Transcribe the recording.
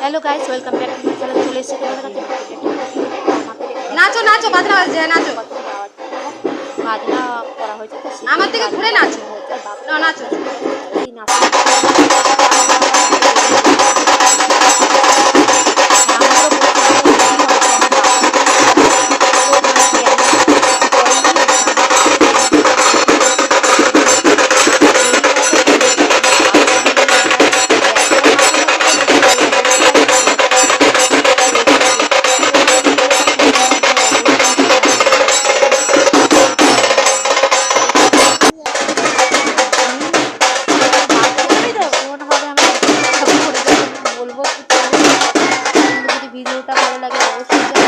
Hello guys, welcome back to my channel. চলে এসেছি তোমাদের কাছে নাচো নাচো, বাজনা বাজছে, নাচো। বাজনা করা হয়েছে তো আমার থেকে ঘুরে নাচো। না, নাচো। এই নাচের বলবো কি, যদি ভিডিওটা ভালো লাগে অবশ্যই